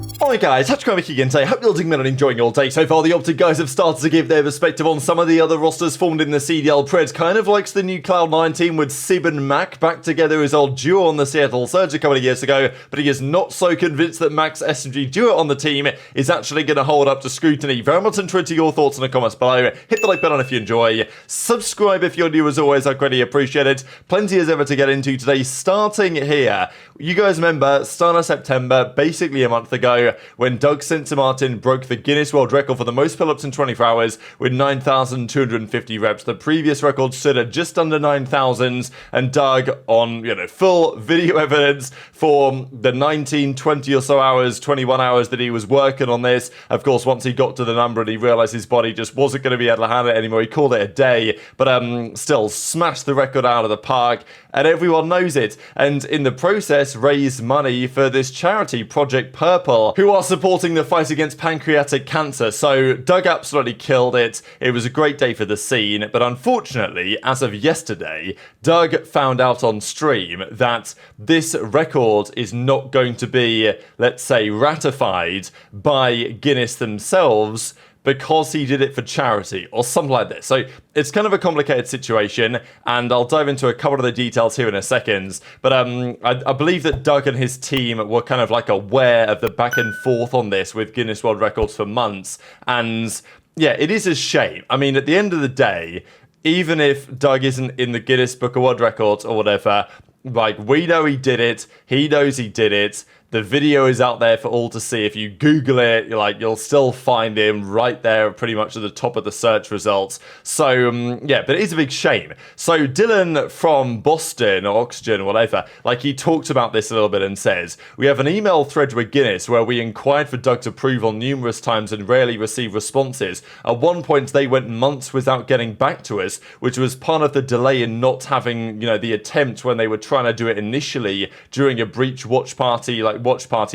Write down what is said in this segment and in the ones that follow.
Hi guys, TacticalRab again today. Hope you're all doing well and enjoying your day. So far, the OpTic guys have started to give their perspective on some of the other rosters formed in the CDL Preds. Kind of likes the new Cloud9 team with Simp and Mack back together as old duo on the Seattle Surge a couple of years ago, but he is not so convinced that Mack's SMG duo on the team is actually going to hold up to scrutiny. Very much interested in your thoughts in the comments below. Hit the like button if you enjoy. Subscribe if you're new as always, I'd greatly appreciate it. Plenty as ever to get into today, starting here. You guys remember, start of September, basically a month ago, when Doug Martin broke the Guinness World Record for the most pull-ups in 24 hours with 9,250 reps. The previous record stood at just under 9,000, and Doug, on full video evidence for the 19, 20 or so hours, 21 hours that he was working on this. Of course, once he got to the number and he realized his body just wasn't going to be able to handle it anymore, he called it a day, but still smashed the record out of the park, and everyone knows it. And in the process, raised money for this charity, Project Purple, who are supporting the fight against pancreatic cancer. So Doug absolutely killed it. It was a great day for the scene, but unfortunately, as of yesterday, Doug found out on stream that this record is not going to be, let's say, ratified by Guinness themselves, because he did it for charity or something like this. So it's kind of a complicated situation, and I'll dive into a couple of the details here in a second. But I believe that Doug and his team were kind of like aware of the back and forth on this with Guinness World Records for months. And yeah, it is a shame. I mean, at the end of the day, even if Doug isn't in the Guinness Book of World Records or whatever, like, we know he did it. He knows he did it. The video is out there for all to see. If you Google it, you'll still find him right there, pretty much at the top of the search results. So, yeah, but it is a big shame. So Dylan from Boston, or Oxygen, whatever, he talked about this a little bit and says, we have an email thread with Guinness where we inquired for Doug's approval numerous times and rarely received responses. At one point, they went months without getting back to us, which was part of the delay in not having, the attempt when they were trying to do it initially during a breach watch party,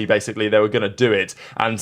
basically. They were going to do it, and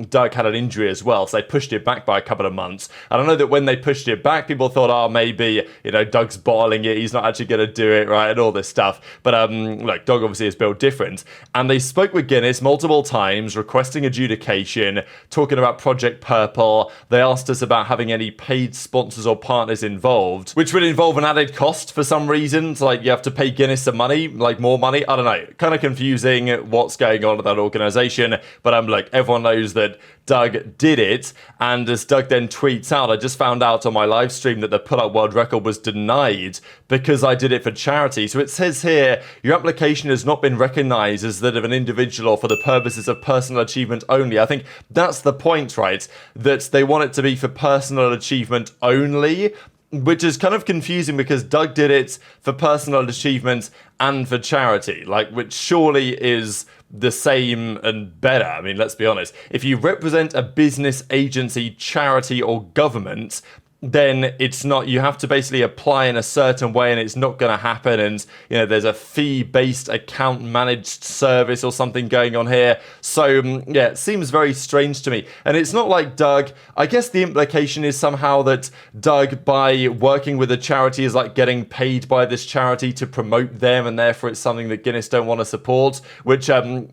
Doug had an injury as well, so they pushed it back by a couple of months. And I know that when they pushed it back, people thought, oh, maybe Doug's bottling it, he's not actually going to do it, right, and all this stuff. But look, Doug obviously is built different, and they spoke with Guinness multiple times requesting adjudication, talking about Project Purple. They asked us about having any paid sponsors or partners involved, which would involve an added cost for some reason. So, you have to pay Guinness some money, more money. I don't know, kind of confusing what's going on at that organization. But look, everyone knows that Doug did it, and as Doug then tweets out, I just found out on my live stream that the pull-up world record was denied because I did it for charity. So it says here, your application has not been recognized as that of an individual or for the purposes of personal achievement only. I think that's the point, right? That they want it to be for personal achievement only, which is kind of confusing because Doug did it for personal achievement and for charity, which surely is the same and better. I mean, let's be honest. If you represent a business, agency, charity, or government, then it's not, you have to basically apply in a certain way and it's not going to happen. And, there's a fee-based account managed service or something going on here. So, yeah, it seems very strange to me. And it's not like Doug, I guess the implication is somehow that Doug, by working with a charity, is getting paid by this charity to promote them, and therefore it's something that Guinness don't want to support, which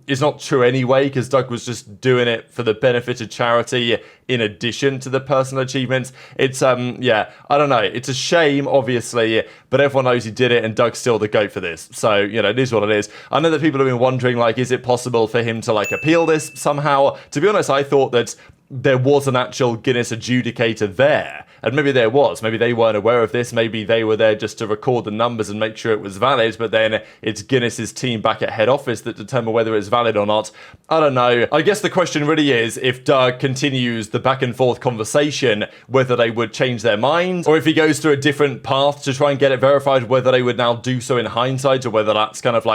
is not true anyway, because Doug was just doing it for the benefit of charity in addition to the personal achievements. It's, yeah, I don't know. It's a shame, obviously, but everyone knows he did it, and Doug's still the GOAT for this. So, it is what it is. I know that people have been wondering, is it possible for him to, appeal this somehow? To be honest, I thought that there was an actual Guinness adjudicator there. And maybe there was. Maybe they weren't aware of this. Maybe they were there just to record the numbers and make sure it was valid. But then it's Guinness's team back at head office that determine whether it's valid or not. I don't know. I guess the question really is, if Doug continues the back and forth conversation, whether they would change their mind, or if he goes through a different path to try and get it verified, whether they would now do so in hindsight, or whether that's kind of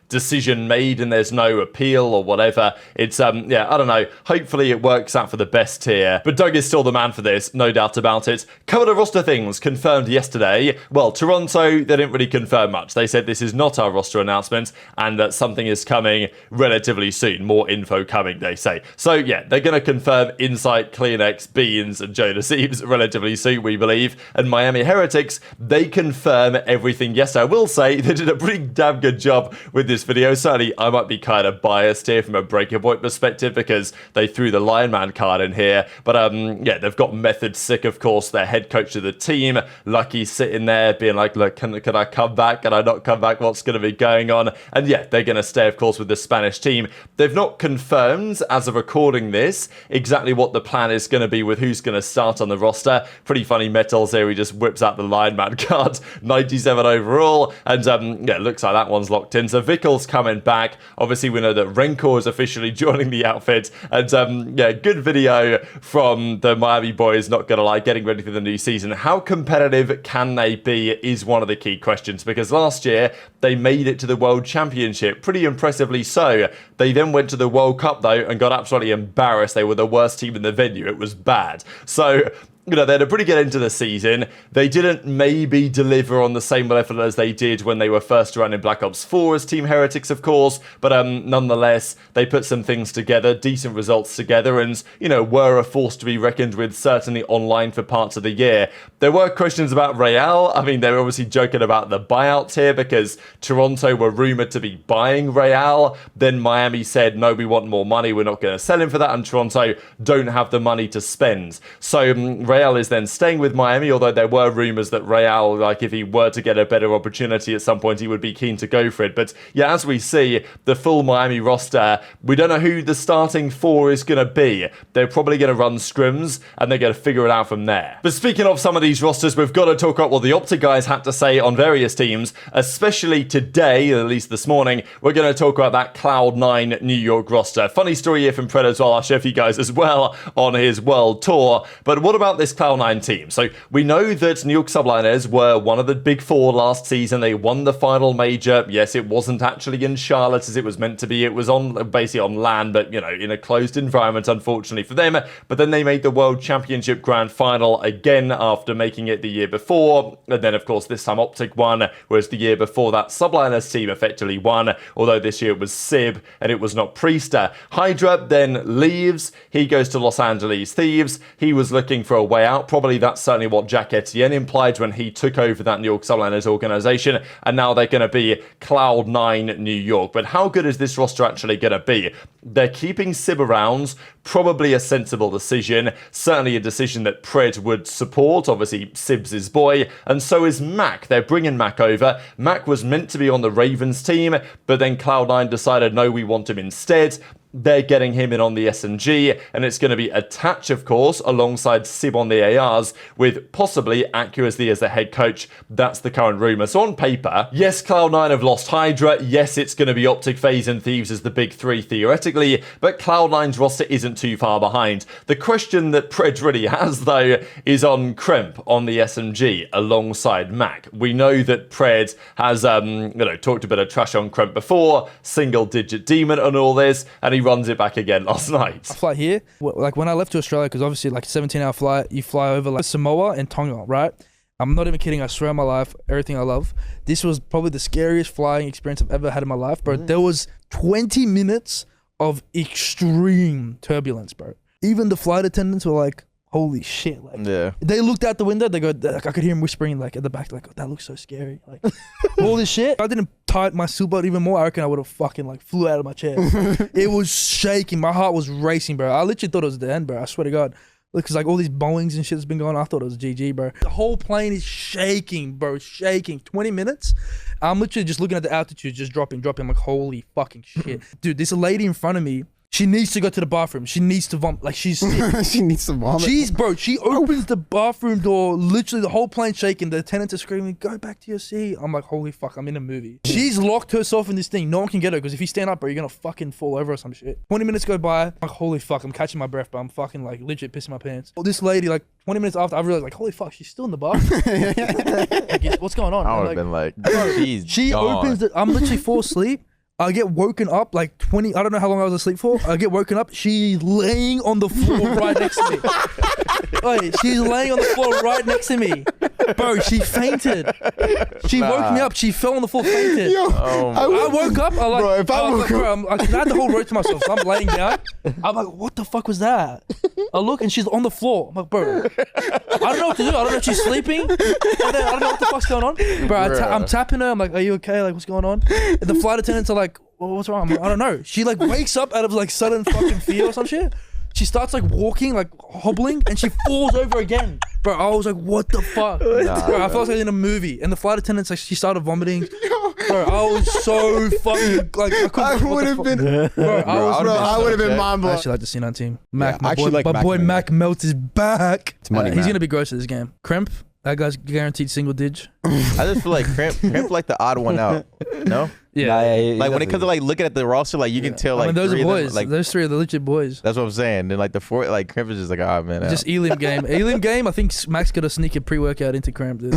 decision made and there's no appeal or whatever. It's, yeah, I don't know. Hopefully it works out for the best tier. But Doug is still the man for this, no doubt about it. Couple of roster things confirmed yesterday. Well, Toronto, they didn't really confirm much. They said this is not our roster announcement and that something is coming relatively soon. More info coming, they say. So yeah, they're going to confirm Insight, CleanX, Beans, and JoeDeceives relatively soon, we believe. And Miami Heretics, they confirm everything. Yes, I will say they did a pretty damn good job with this video. Certainly, I might be kind of biased here from a Breaker Point perspective because they threw the Lion Man card in here. But yeah, they've got Method Sick, of course, their head coach of the team. Lucky sitting there being like, look, can I come back? Can I not come back? What's going to be going on? And yeah, they're going to stay, of course, with the Spanish team. They've not confirmed, as of recording this, exactly what the plan is going to be with who's going to start on the roster. Pretty funny Metals here. He just whips out the Lion Man card, 97 overall. And yeah, looks like that one's locked in. So Vickel's coming back. Obviously, we know that Rencor is officially joining the outfit. And yeah, good video from the Miami boys, not going to lie, getting ready for the new season. How competitive can they be is one of the key questions, because last year they made it to the World Championship, pretty impressively so. They then went to the World Cup though and got absolutely embarrassed. They were the worst team in the venue. It was bad. So, you know, they had a pretty good end to the season. They didn't maybe deliver on the same level as they did when they were first around in Black Ops 4 as Team Heretics, of course. But nonetheless, they put some things together, decent results together, and, you know, were a force to be reckoned with, certainly online for parts of the year. There were questions about Real. I mean, they were obviously joking about the buyouts here because Toronto were rumoured to be buying Real. Then Miami said, no, we want more money. We're not going to sell him for that. And Toronto don't have the money to spend. So Real is then staying with Miami, although there were rumours that Real, like if he were to get a better opportunity at some point, he would be keen to go for it. But yeah, as we see, the full Miami roster, we don't know who the starting four is going to be. They're probably going to run scrims, and they're going to figure it out from there. But speaking of some of these rosters, we've got to talk about what the OpTic guys had to say on various teams, especially today, at least this morning. We're going to talk about that Cloud9 New York roster. Funny story here from Pred as well. I'll share for you guys as well on his world tour. But what about this Cloud9 team? So we know that New York Subliners were one of the big four last season. They won the final major. Yes, it wasn't actually in Charlotte as it was meant to be. It was on basically on land, but you know, in a closed environment, unfortunately for them. But then they made the World Championship Grand Final again after making it the year before. And then, of course, this time OpTic won, whereas the year before that Subliners team effectively won, although this year it was Sib and it was not Priestahh. HyDra then leaves. He goes to Los Angeles Thieves. He was looking for a way out. Probably that's certainly what Jack Etienne implied when he took over that New York Subliners organization, and now they're going to be Cloud9 New York. But how good is this roster actually going to be? They're keeping Sib around, probably a sensible decision, certainly a decision that Pred would support. Obviously, Sib's his boy, and so is Mack. They're bringing Mack over. Mack was meant to be on the Ravens team, but then Cloud9 decided, no, we want him instead. They're getting him in on the SNG, and it's going to be Attach, of course, alongside Sib on the ARs, with possibly Accuracy as the head coach. That's the current rumour. So on paper, yes, Cloud9 have lost HyDra. Yes, it's going to be OpTic, FaZe, and Thieves as the big three theoretically, but Cloud9's roster isn't too far behind. The question that Pred really has, though, is on Kremp on the SMG alongside Mack. We know that Pred has, talked a bit of trash on Kremp before, single-digit demon and all this, and he runs it back again last night. I fly here, like when I left to Australia, because obviously like 17-hour flight, you fly over like Samoa and Tonga, right? I'm not even kidding. I swear on my life, everything I love. This was probably the scariest flying experience I've ever had in my life, bro. There was 20 minutes of extreme turbulence, bro. Even the flight attendants were like, holy shit. Like, yeah. They looked out the window, they go, like, I could hear him whispering like at the back, like, oh, that looks so scary. Like, all this shit. I didn't tighten my seatbelt even more. I reckon I would have fucking like flew out of my chair. It was shaking. My heart was racing, bro. I literally thought it was the end, bro. I swear to God. Because like all these Boeings and shit that's been going on, I thought it was GG, bro. The whole plane is shaking, bro, shaking. 20 minutes. I'm literally just looking at the altitude, just dropping. I'm like, holy fucking shit. Dude, this lady in front of me, she needs to go to the bathroom. She needs to vomit. Like, she's sick. She needs to vomit. She opens the bathroom door, literally the whole plane shaking. The attendants are screaming, go back to your seat. I'm like, holy fuck, I'm in a movie. She's locked herself in this thing. No one can get her, because if you stand up, bro, you're gonna fucking fall over or some shit. 20 minutes go by. I'm like, holy fuck, I'm catching my breath, but I'm fucking like legit pissing my pants. Well, this lady, like 20 minutes after, I realized like, holy fuck, she's still in the bathroom. Like, what's going on? I would have like, been like, she gone. opens the, I'm literally fall asleep. I get woken up like 20. I don't know how long I was asleep for. I get woken up. She's laying on the floor right next to me. Wait, she's laying on the floor right next to me. Bro, she fainted. She woke me up. She fell on the floor, fainted. Yo, I woke up. I like, bro, if I woke up, I had the whole road to myself. So I'm laying down. I'm like, what the fuck was that? I look and she's on the floor. I'm like, bro, I don't know what to do. I don't know if she's sleeping. I don't know what the fuck's going on. Bro, I'm tapping her. I'm like, are you okay? Like, what's going on? And the flight attendants are like, well, what's wrong? I'm like, I don't know. She like wakes up out of like sudden fucking fear or some shit. She starts like walking, like hobbling, and she falls over again. Bro, I was like, what the fuck? Bro, I felt like I was in a movie. And the flight attendants, like, she started vomiting. Bro, I was so fucking, like, I would have been, I would have been mind blown. I actually like to see that team. Mack, Yeah, my boy Mack melts his back. It's money, He's man. going to be gross at this game. Kremp, that guy's guaranteed single dig. I just feel like Kremp like the odd one out. No? Yeah. Like when it comes to like looking at the roster, like you can tell like I mean, those are three of them, boys. like Those three are the legit boys. that's what I'm saying. Then like the four, like Kremp is just like, oh man. Just Elim game. Elim game, I think Mack's got to sneak a pre-workout into Kremp, dude.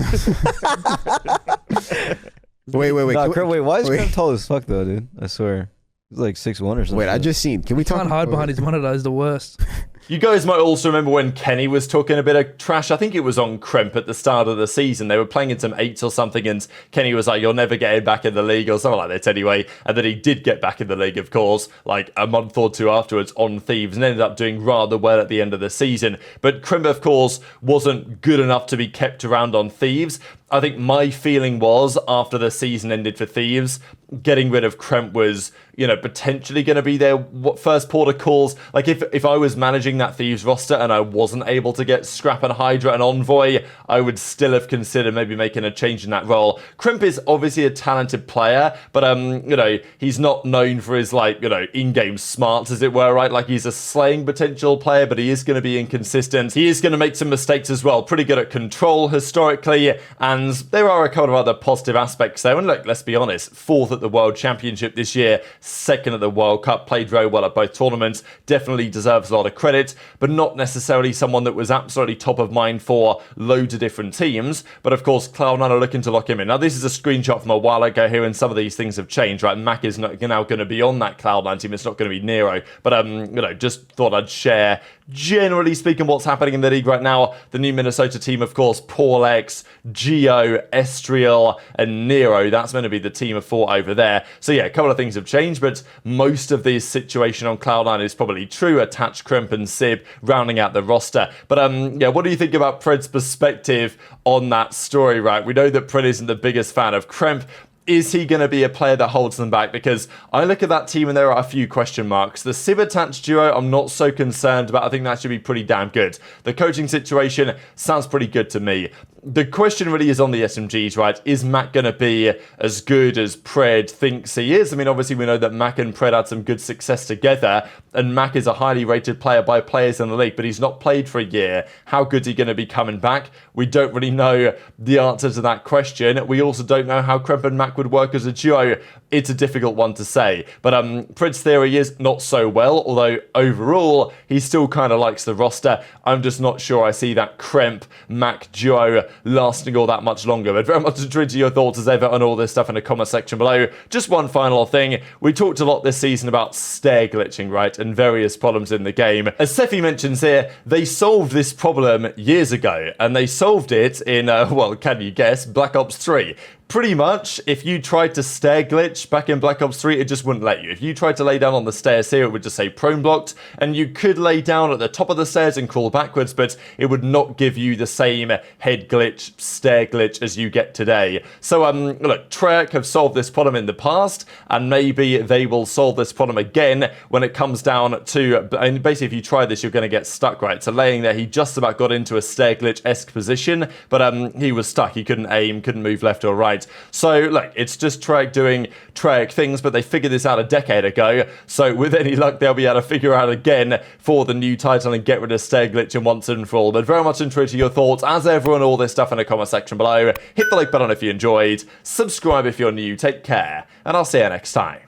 Wait. Nah, wait, why is wait. Kremp tall as fuck though, dude? I swear. He's like 6'1" or something. Wait, I just seen. Can we talk? Can't hide behind his monitor, is the worst. You guys might also remember when Kenny was talking a bit of trash. I think it was on Kremp at the start of the season. They were playing in some 8s or something, and Kenny was like, you're never getting back in the league, or something like that anyway. And then he did get back in the league, of course, like a month or two afterwards on Thieves, and ended up doing rather well at the end of the season. But Kremp, of course, wasn't good enough to be kept around on Thieves. I think my feeling was, after the season ended for Thieves, getting rid of Kremp was, you know, potentially going to be their first port of calls. Like, if I was managing that Thieves roster and I wasn't able to get Scrap and HyDra and Envoy, I would still have considered maybe making a change in that role. Kremp is obviously a talented player, but, you know, he's not known for his, like, you know, in-game smarts, as it were, right? Like, he's a slaying potential player, but he is going to be inconsistent. He is going to make some mistakes as well. Pretty good at control, historically, and there are a couple of other positive aspects there. And look, let's be honest, 4th at the World Championship this year, 2nd at the World Cup, played very well at both tournaments, definitely deserves a lot of credit, but not necessarily someone that was absolutely top of mind for loads of different teams. But of course, Cloud9 are looking to lock him in. Now, this is a screenshot from a while ago here, and some of these things have changed, right? Mack is now going to be on that Cloud9 team. It's not going to be Nero. But, you know, just thought I'd share, generally speaking, what's happening in the league right now. The new Minnesota team, of course, Paulex, Gio, Estriel, and Nero. That's going to be the team of 4 over there. So yeah, a couple of things have changed, but most of this situation on Cloud9 is probably true. Attach, Kremp, and Sib rounding out the roster. But yeah, what do you think about Pred's perspective on that story, right? We know that Pred isn't the biggest fan of Kremp. Is he going to be a player that holds them back? Because I look at that team and there are a few question marks. The Sib attached duo, I'm not so concerned about. I think that should be pretty damn good. The coaching situation sounds pretty good to me. The question really is on the SMGs, right? Is Mack going to be as good as Pred thinks he is? I mean, obviously we know that Mack and Pred had some good success together, and Mack is a highly rated player by players in the league, but he's not played for a year. How good is he going to be coming back? We don't really know the answer to that question. We also don't know how Kremp and Mack would work as a duo. It's a difficult one to say. But Pred's theory is not so well, although overall he still kind of likes the roster. I'm just not sure I see that Kremp Mack duo lasting all that much longer. But very much intrigued to your thoughts as ever on all this stuff in the comment section below. Just one final thing. We talked a lot this season about stair glitching, right? And various problems in the game. As Sefi mentions here, they solved this problem years ago, and they solved it in, well, can you guess, Black Ops 3. Pretty much, if you tried to stair glitch back in Black Ops 3, it just wouldn't let you. If you tried to lay down on the stairs here, it would just say prone blocked, and you could lay down at the top of the stairs and crawl backwards, but it would not give you the same head glitch, stair glitch as you get today. So, look, Treyarch have solved this problem in the past, and maybe they will solve this problem again when it comes down to, and basically if you try this, you're going to get stuck, right? So laying there, he just about got into a stair glitch-esque position, but he was stuck. He couldn't aim, couldn't move left or right. So, look, it's just Treyarch doing Treyarch things, but they figured this out a decade ago. So, with any luck, they'll be able to figure out again for the new title and get rid of stair glitching once and for all. But very much intrigued to your thoughts, as ever, on all this stuff in the comment section below. Hit the like button if you enjoyed. Subscribe if you're new. Take care, and I'll see you next time.